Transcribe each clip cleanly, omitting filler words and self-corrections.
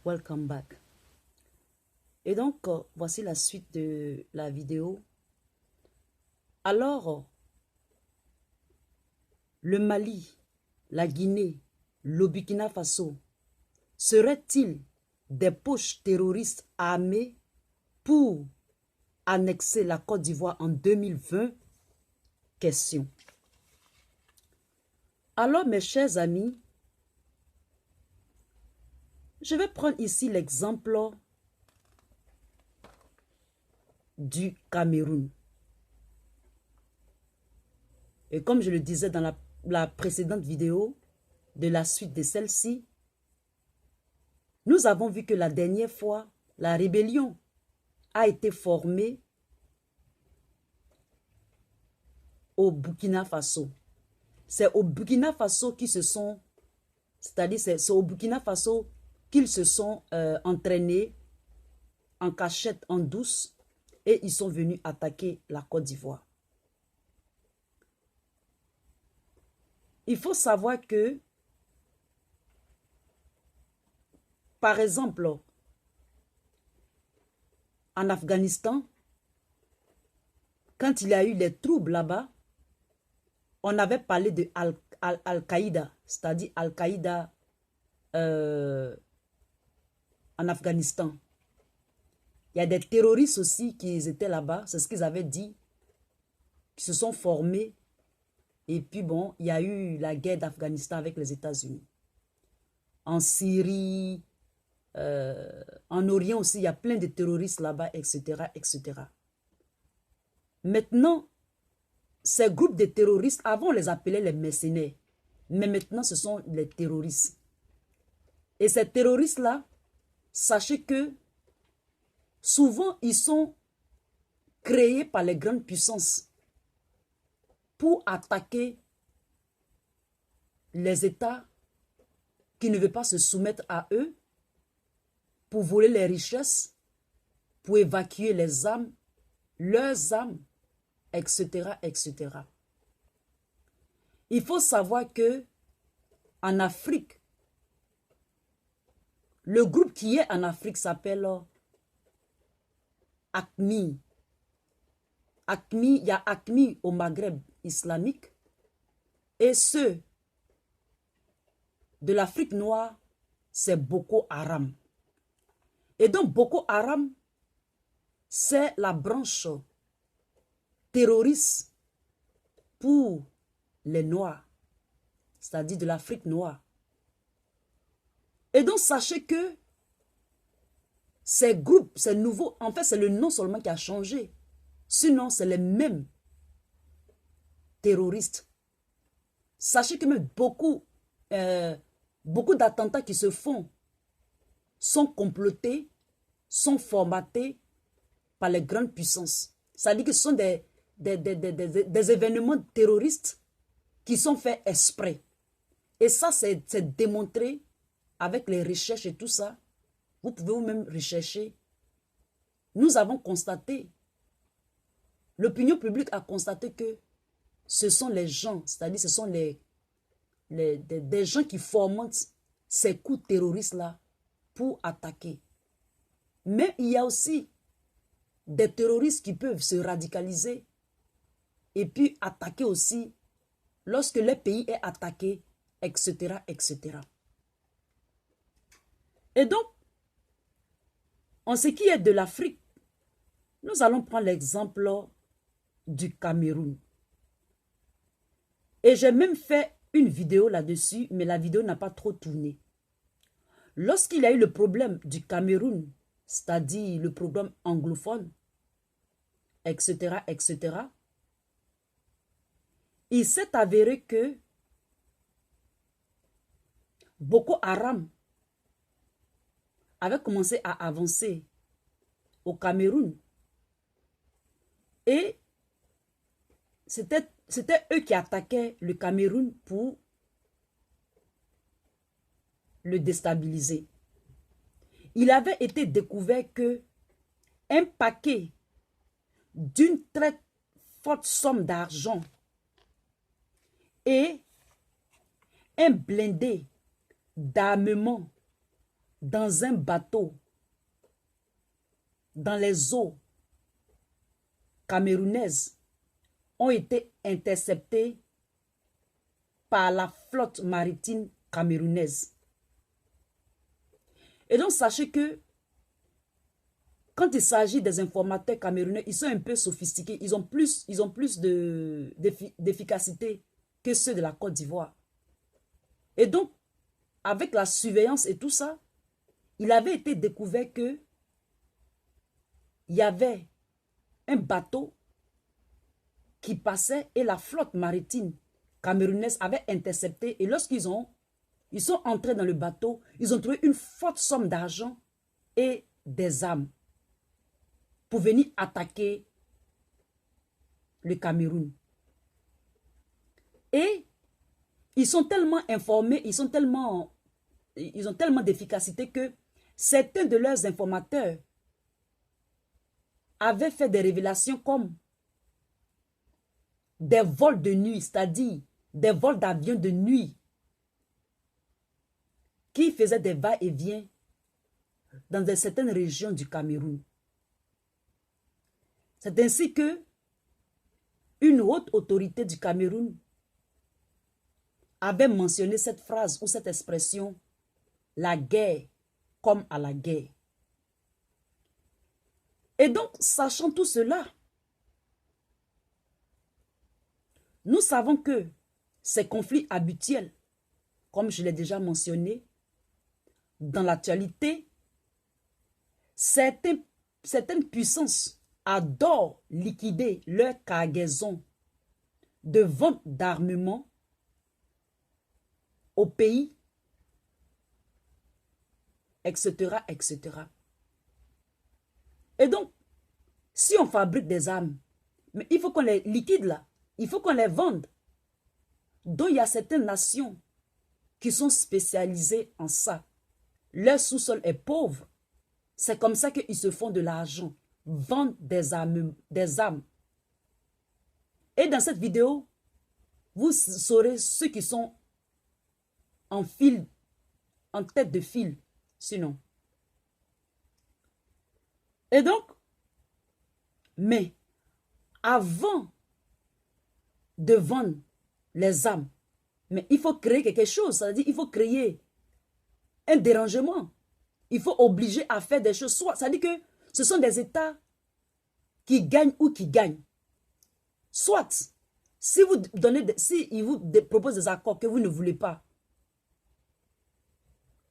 welcome back. Et donc, voici la suite de la vidéo. Alors, le Mali, la Guinée, le Burkina Faso, seraient-ils des poches terroristes armées pour annexer la Côte d'Ivoire en 2020? Question. Alors, mes chers amis, je vais prendre ici l'exemple du Cameroun. Et comme je le disais dans la précédente vidéo, de la suite de celle-ci, nous avons vu que la dernière fois, la rébellion a été formée au Burkina Faso. C'est au Burkina Faso qui se sont, c'est-à-dire c'est au Burkina Faso qu'ils se sont entraînés en cachette, en douce, et ils sont venus attaquer la Côte d'Ivoire. Il faut savoir que, par exemple, en Afghanistan, quand il y a eu les troubles là-bas, on avait parlé de Al-Qaïda, c'est-à-dire Al-Qaïda en Afghanistan. Il y a des terroristes aussi qui étaient là-bas, c'est ce qu'ils avaient dit, qui se sont formés. Et puis bon, il y a eu la guerre d'Afghanistan avec les États-Unis. En Syrie, en Orient aussi, il y a plein de terroristes là-bas, etc., etc. Maintenant, ces groupes de terroristes, avant on les appelait les mercenaires, mais maintenant ce sont les terroristes. Et ces terroristes-là, sachez que souvent ils sont créés par les grandes puissances pour attaquer les États qui ne veulent pas se soumettre à eux, pour voler les richesses, pour évacuer les âmes, leurs âmes, etc., etc. Il faut savoir que en Afrique, le groupe qui est en Afrique s'appelle AQMI. AQMI, il y a AQMI au Maghreb islamique et ceux de l'Afrique noire, c'est Boko Haram. Et donc Boko Haram, c'est la branche terroriste pour les Noirs, c'est-à-dire de l'Afrique noire. Et donc sachez que ces groupes, ces nouveaux, en fait c'est le nom seulement qui a changé. Sinon c'est les mêmes terroristes. Sachez que même beaucoup d'attentats qui se font sont complotés, sont formatés par les grandes puissances. Ça dit que ce sont des événements terroristes qui sont faits exprès. Et ça, c'est démontré avec les recherches et tout ça. Vous pouvez vous-même rechercher. Nous avons constaté, l'opinion publique a constaté que ce sont les gens, c'est-à-dire ce sont des gens qui fomentent ces coups terroristes-là pour attaquer. Mais il y a aussi des terroristes qui peuvent se radicaliser et puis attaquer aussi lorsque le pays est attaqué, etc., etc. Et donc, en ce qui est de l'Afrique, nous allons prendre l'exemple du Cameroun. Et j'ai même fait une vidéo là-dessus, mais la vidéo n'a pas trop tourné. Lorsqu'il y a eu le problème du Cameroun, c'est-à-dire le programme anglophone, etc., etc., il s'est avéré que Boko Haram avait commencé à avancer au Cameroun. Et c'était eux qui attaquaient le Cameroun pour le déstabiliser. Il avait été découvert que un paquet d'une très forte somme d'argent et un blindé d'armement dans un bateau dans les eaux camerounaises ont été interceptés par la flotte maritime camerounaise. Et donc, sachez que quand il s'agit des informateurs camerounais, ils sont un peu sophistiqués. Ils ont plus d'efficacité que ceux de la Côte d'Ivoire. Et donc, avec la surveillance et tout ça, il avait été découvert que il y avait un bateau qui passait et la flotte maritime camerounaise avait intercepté. Et lorsqu'ils sont entrés dans le bateau, ils ont trouvé une forte somme d'argent et des armes pour venir attaquer le Cameroun. Et ils sont tellement informés, ils ont tellement d'efficacité que certains de leurs informateurs avaient fait des révélations comme des vols de nuit, c'est-à-dire des vols d'avions de nuit qui faisaient des va-et-vient dans certaines régions du Cameroun. C'est ainsi que une haute autorité du Cameroun avait mentionné cette phrase ou cette expression, la guerre comme à la guerre. Et donc, sachant tout cela, nous savons que ces conflits habituels, comme je l'ai déjà mentionné, dans l'actualité, certaines puissances adorent liquider leur cargaison de vente d'armement au pays, etc., etc. Et donc, si on fabrique des armes, mais il faut qu'on les liquide là, il faut qu'on les vende. Donc, il y a certaines nations qui sont spécialisées en ça. Leur sous-sol est pauvre. C'est comme ça qu'ils se font de l'argent. Vendent des armes. Et dans cette vidéo, vous saurez ceux qui sont en file, en tête de file, sinon. Et donc, mais avant de vendre les armes, mais il faut créer quelque chose, c'est-à-dire il faut créer un dérangement. Il faut obliger à faire des choses, soit, c'est-à-dire que ce sont des États qui gagnent ou qui gagnent. Soit, si vous donnez, si ils vous proposent des accords que vous ne voulez pas,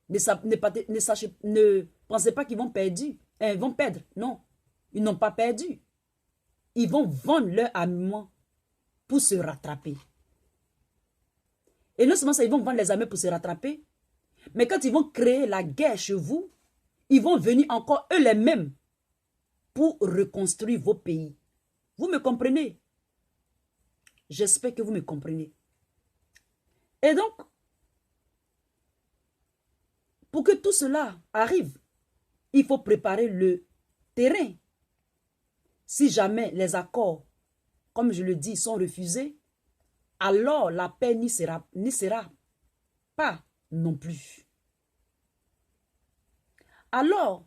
ne pensez pas qu'ils vont perdre. Ils vont perdre. Non, ils n'ont pas perdu. Ils vont vendre leur armement pour se rattraper. Et non seulement ça, ils vont vendre les armées pour se rattraper, mais quand ils vont créer la guerre chez vous, ils vont venir encore eux-mêmes pour reconstruire vos pays. Vous me comprenez? J'espère que vous me comprenez. Et donc, pour que tout cela arrive, il faut préparer le terrain. Si jamais les accords, comme je le dis, sont refusés, alors la paix n'y sera pas non plus. Alors,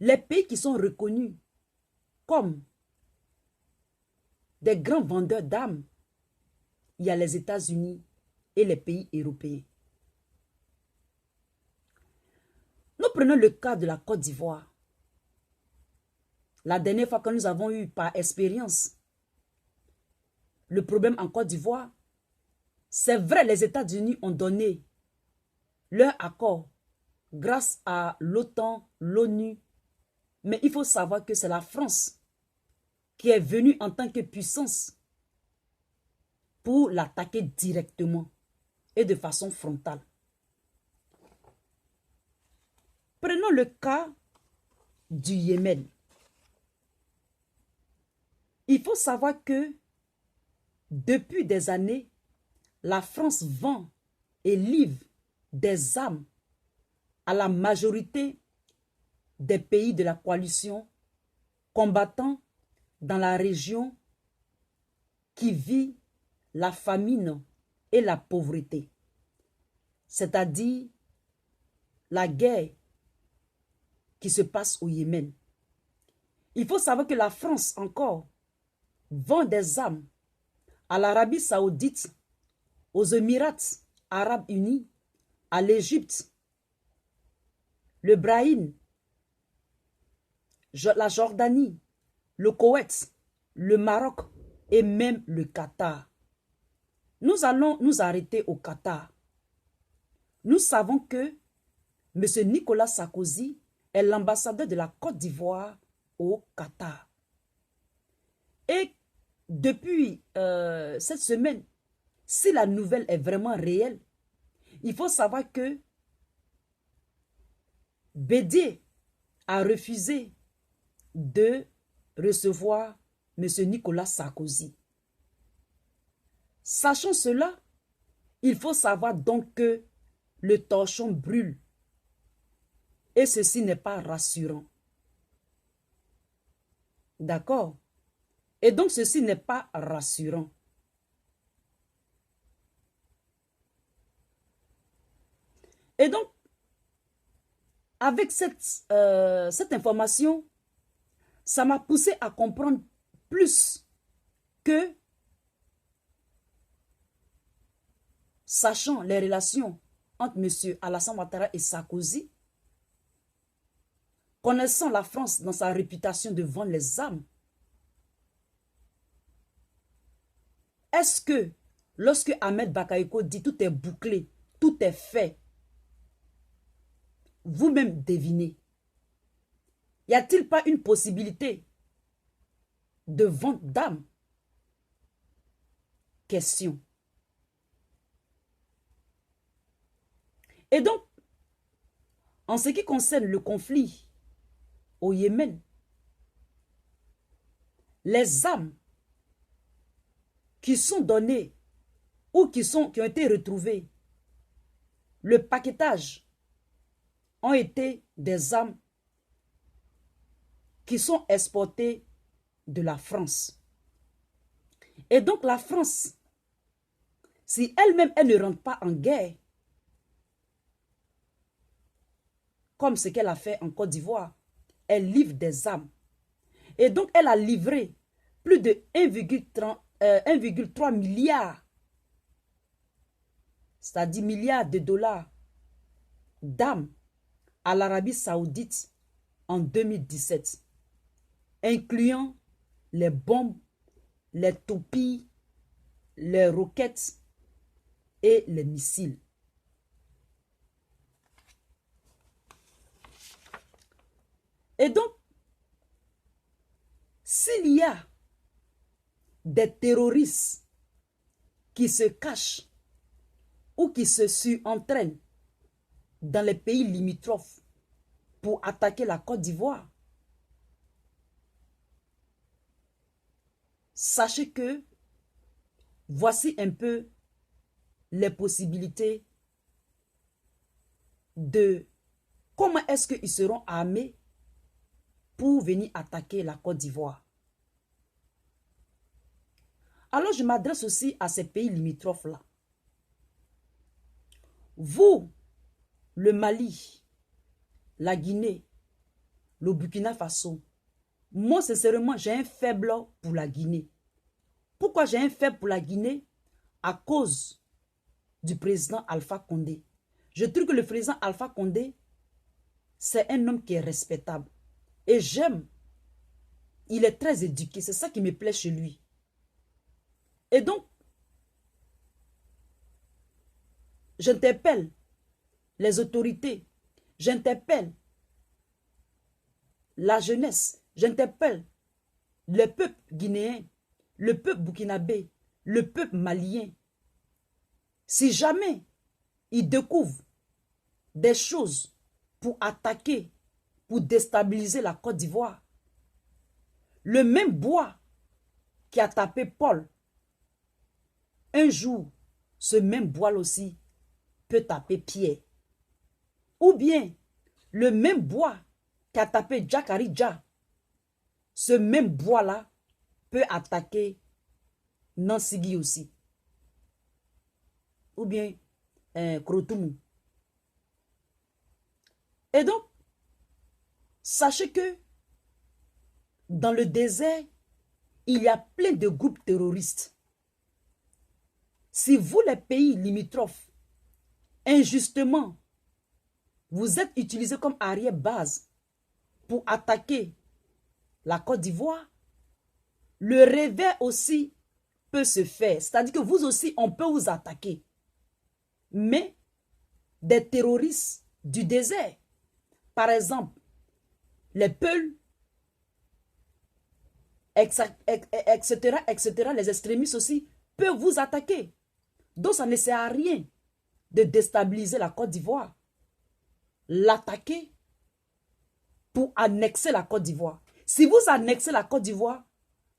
les pays qui sont reconnus comme des grands vendeurs d'armes, il y a les États-Unis et les pays européens. Nous prenons le cas de la Côte d'Ivoire. La dernière fois que nous avons eu par expérience le problème en Côte d'Ivoire, c'est vrai, les États-Unis ont donné leur accord grâce à l'OTAN, l'ONU, mais il faut savoir que c'est la France qui est venue en tant que puissance pour l'attaquer directement et de façon frontale. Prenons le cas du Yémen. Il faut savoir que depuis des années, la France vend et livre des armes à la majorité des pays de la coalition combattant dans la région qui vit la famine et la pauvreté, c'est-à-dire la guerre qui se passe au Yémen. Il faut savoir que la France encore vend des armes à l'Arabie Saoudite, aux Émirats Arabes Unis, à l'Égypte, le Brahim, la Jordanie, le Koweït, le Maroc et même le Qatar. Nous allons nous arrêter au Qatar. Nous savons que M. Nicolas Sarkozy est l'ambassadeur de la Côte d'Ivoire au Qatar. Et depuis cette semaine, si la nouvelle est vraiment réelle, il faut savoir que Bédié a refusé de recevoir M. Nicolas Sarkozy. Sachant cela, il faut savoir donc que le torchon brûle. Et ceci n'est pas rassurant. D'accord? Et donc ceci n'est pas rassurant. Et donc, avec cette information, ça m'a poussé à comprendre plus que, sachant les relations entre M. Alassane Ouattara et Sarkozy, connaissant la France dans sa réputation de vendre les armes, est-ce que lorsque Ahmed Bakayoko dit tout est bouclé, tout est fait, vous-même devinez, y a-t-il pas une possibilité de vente d'armes? Question. Et donc, en ce qui concerne le conflit au Yémen, les armes qui sont données ou qui ont été retrouvées, le paquetage ont été des armes qui sont exportées de la France. Et donc la France, si elle-même, elle ne rentre pas en guerre, comme ce qu'elle a fait en Côte d'Ivoire, elle livre des armes. Et donc elle a livré plus de 1,3 milliard, c'est-à-dire milliards de dollars d'armes à l'Arabie Saoudite en 2017, incluant les bombes, les toupies, les roquettes et les missiles. Et donc, s'il y a des terroristes qui se cachent ou qui se surentraînent dans les pays limitrophes pour attaquer la Côte d'Ivoire, sachez que voici un peu les possibilités de comment est-ce qu'ils seront armés pour venir attaquer la Côte d'Ivoire. Alors je m'adresse aussi à ces pays limitrophes-là. Vous, le Mali, la Guinée, le Burkina Faso, moi sincèrement j'ai un faible pour la Guinée. Pourquoi j'ai un faible pour la Guinée? À cause du président Alpha Condé. Je trouve que le président Alpha Condé, c'est un homme qui est respectable. Et j'aime. Il est très éduqué. C'est ça qui me plaît chez lui. Et donc, j'interpelle les autorités. J'interpelle la jeunesse. J'interpelle le peuple guinéen, le peuple burkinabé, le peuple malien. Si jamais ils découvrent des choses pour attaquer, pour déstabiliser la Côte d'Ivoire, le même bois qui a tapé Paul, un jour, ce même bois aussi peut taper Pierre. Ou bien, le même bois qui a tapé Djakarija, ce même bois-là peut attaquer Nansigi aussi. Ou bien Krotoumou. Et donc, sachez que dans le désert, il y a plein de groupes terroristes. Si vous, les pays limitrophes, injustement, vous êtes utilisés comme arrière-base pour attaquer la Côte d'Ivoire, le réveil aussi peut se faire. C'est-à-dire que vous aussi, on peut vous attaquer. Mais des terroristes du désert, par exemple, les Peuls, etc., les extrémistes aussi, peuvent vous attaquer. Donc, ça ne sert à rien de déstabiliser la Côte d'Ivoire. L'attaquer pour annexer la Côte d'Ivoire. Si vous annexez la Côte d'Ivoire,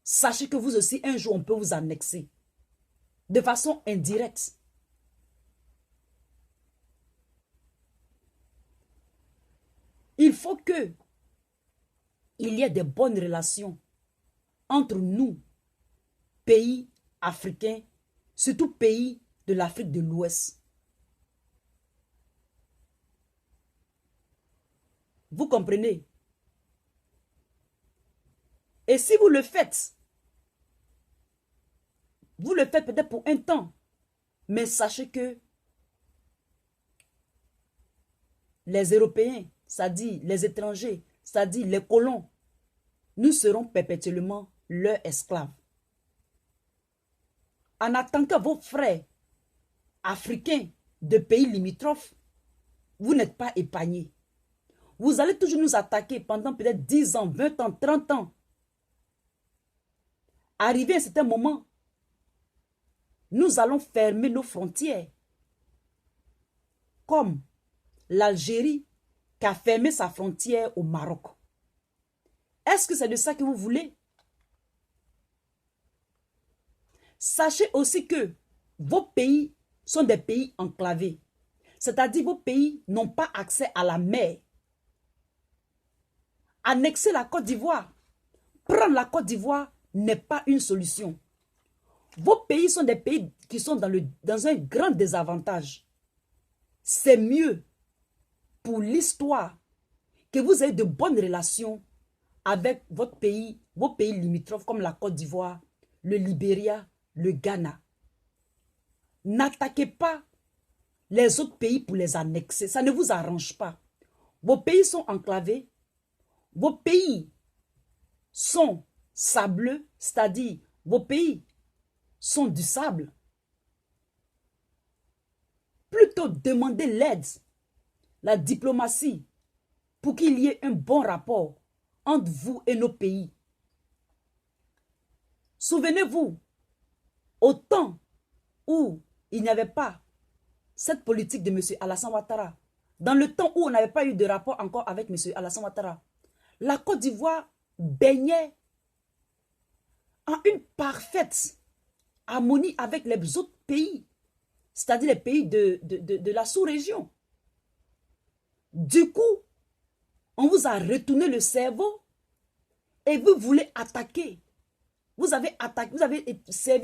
sachez que vous aussi, un jour, on peut vous annexer. De façon indirecte. Il faut que il y ait des bonnes relations entre nous, pays africains, surtout pays de l'Afrique de l'Ouest. Vous comprenez? Et si vous le faites peut-être pour un temps, mais sachez que les Européens, c'est-à-dire les étrangers, c'est-à-dire les colons, nous serons perpétuellement leurs esclaves. En attendant vos frères africains de pays limitrophes, vous n'êtes pas épargnés. Vous allez toujours nous attaquer pendant peut-être 10 ans, 20 ans, 30 ans. Arrivé à un certain moment, nous allons fermer nos frontières. Comme l'Algérie qui a fermé sa frontière au Maroc. Est-ce que c'est de ça que vous voulez? Sachez aussi que vos pays sont des pays enclavés. C'est-à-dire vos pays n'ont pas accès à la mer. Annexer la Côte d'Ivoire, prendre la Côte d'Ivoire n'est pas une solution. Vos pays sont des pays qui sont dans un grand désavantage. C'est mieux pour l'histoire que vous ayez de bonnes relations avec votre pays, vos pays limitrophes comme la Côte d'Ivoire, le Libéria, le Ghana. N'attaquez pas les autres pays pour les annexer. Ça ne vous arrange pas. Vos pays sont enclavés. Vos pays sont sableux, c'est-à-dire vos pays sont du sable. Plutôt demandez l'aide, la diplomatie, pour qu'il y ait un bon rapport entre vous et nos pays. Souvenez-vous, au temps où il n'y avait pas cette politique de M. Alassane Ouattara, dans le temps où on n'avait pas eu de rapport encore avec M. Alassane Ouattara, la Côte d'Ivoire baignait en une parfaite harmonie avec les autres pays, c'est-à-dire les pays de la sous-région. Du coup, on vous a retourné le cerveau et vous voulez attaquer. Vous avez attaqué, vous avez servi